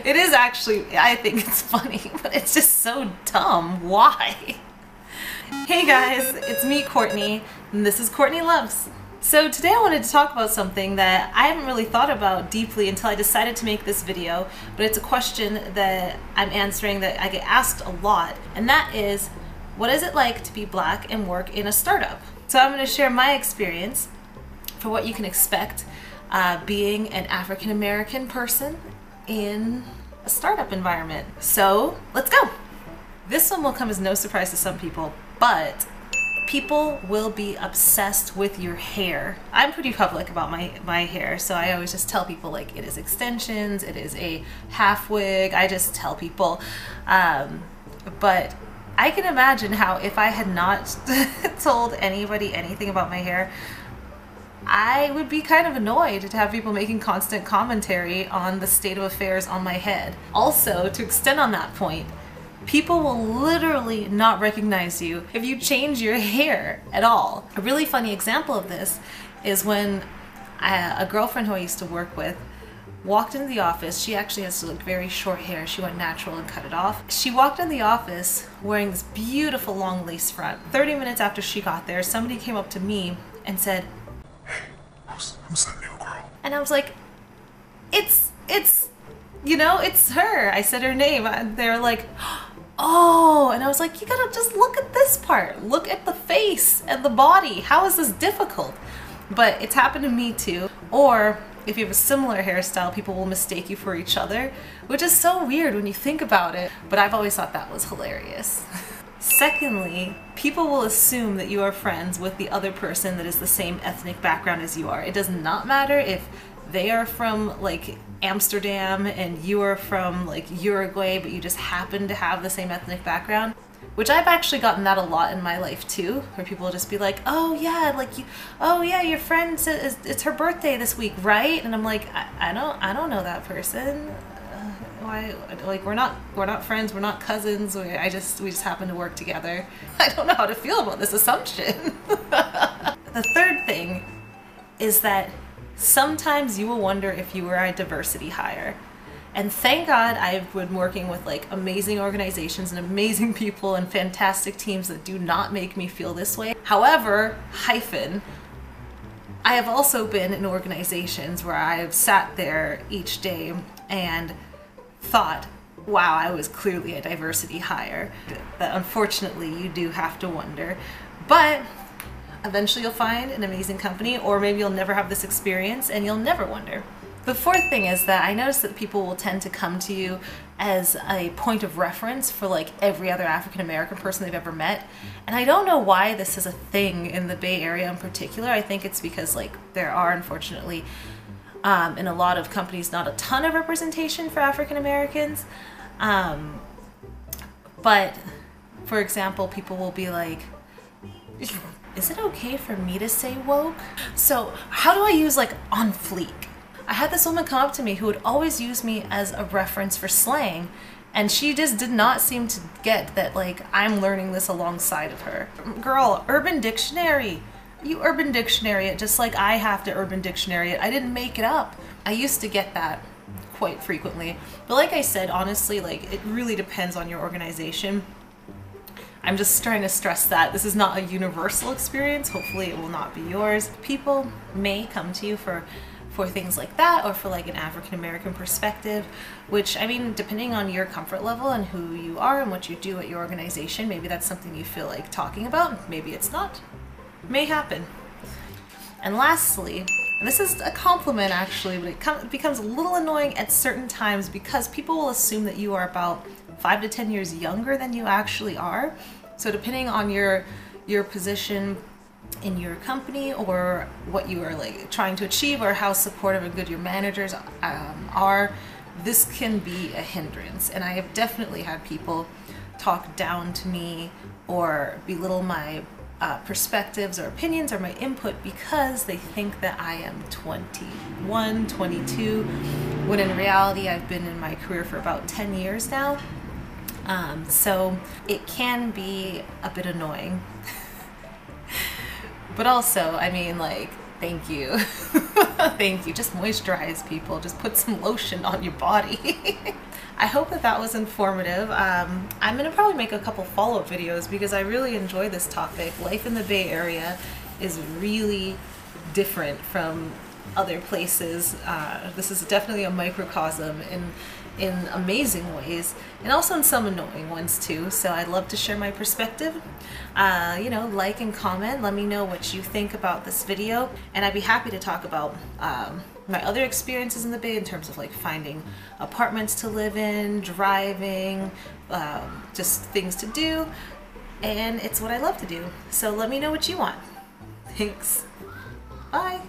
It is actually, I think it's funny, but it's just so dumb. Why? Hey guys, it's me, Courtney, and this is Courtney Loves. So today I wanted to talk about something that I haven't really thought about deeply until I decided to make this video, but it's a question that I'm answering that I get asked a lot, and that is, what is it like to be Black and work in a startup? So I'm going to share my experience for what you can expect being an African American person in a startup environment. So let's go. This one will come as no surprise to some people, but people will be obsessed with your hair. I'm pretty public about my hair, so I always just tell people like it is extensions, it is a half wig. I just tell people, but I can imagine how if I had not told anybody anything about my hair, I would be kind of annoyed to have people making constant commentary on the state of affairs on my head. Also, to extend on that point, people will literally not recognize you if you change your hair at all. A really funny example of this is when a girlfriend who I used to work with walked into the office. She actually has like very short hair. She went natural and cut it off. She walked in the office wearing this beautiful long lace front. 30 minutes after she got there, somebody came up to me and said, "Hey, who's that new girl?" And I was like, it's, you know, it's her. I said her name. They were like, oh, and I was like, you gotta just look at this part. Look at the face and the body. How is this difficult? But it's happened to me too. Or if you have a similar hairstyle, people will mistake you for each other, which is so weird when you think about it. But I've always thought that was hilarious. Secondly, people will assume that you are friends with the other person that is the same ethnic background as you are. It does not matter if they are from like Amsterdam and you are from like Uruguay, but you just happen to have the same ethnic background. Which I've actually gotten that a lot in my life too, where people will just be like, oh yeah, like you, oh yeah, your friend says it's her birthday this week, right? And I'm like, I don't know that person. Why? Like we're not friends, we're not cousins. We just happen to work together. I don't know how to feel about this assumption. The third thing is that sometimes you will wonder if you were a diversity hire. And thank God I've been working with like amazing organizations and amazing people and fantastic teams that do not make me feel this way. However, I have also been in organizations where I've sat there each day and thought, wow, I was clearly a diversity hire. That unfortunately you do have to wonder. But eventually you'll find an amazing company, or maybe you'll never have this experience and you'll never wonder. The fourth thing is that I notice that people will tend to come to you as a point of reference for like every other African American person they've ever met. And I don't know why this is a thing in the Bay Area in particular. I think it's because like there are unfortunately in a lot of companies not a ton of representation for African Americans. But for example, people will be like, is it okay for me to say woke? So how do I use like on fleek? I had this woman come up to me who would always use me as a reference for slang, and she just did not seem to get that like I'm learning this alongside of her. Girl, Urban Dictionary. You Urban Dictionary it just like I have to Urban Dictionary it. I didn't make it up. I used to get that quite frequently. But like I said, honestly, like it really depends on your organization. I'm just trying to stress that this is not a universal experience. Hopefully it will not be yours. People may come to you for things like that, or for like an African American perspective, which I mean, depending on your comfort level and who you are and what you do at your organization, maybe that's something you feel like talking about, maybe it's not. May happen. And lastly, and this is a compliment actually, but it becomes a little annoying at certain times because people will assume that you are about 5 to 10 years younger than you actually are. So depending on your position in your company or what you are like trying to achieve or how supportive and good your managers are, this can be a hindrance. And I have definitely had people talk down to me or belittle my perspectives or opinions or my input because they think that I am 21, 22, when in reality I've been in my career for about 10 years now. So it can be a bit annoying. But also, I mean, like, thank you. Thank you. Just moisturize, people. Just put some lotion on your body. I hope that that was informative. I'm gonna probably make a couple follow-up videos because I really enjoy this topic. Life in the Bay Area is really different from other places. This is definitely a microcosm in amazing ways, and also in some annoying ones too. So I'd love to share my perspective. You know, like and comment. Let me know what you think about this video, and I'd be happy to talk about my other experiences in the Bay in terms of like finding apartments to live in, driving, just things to do, and it's what I love to do. So let me know what you want. Thanks. Bye.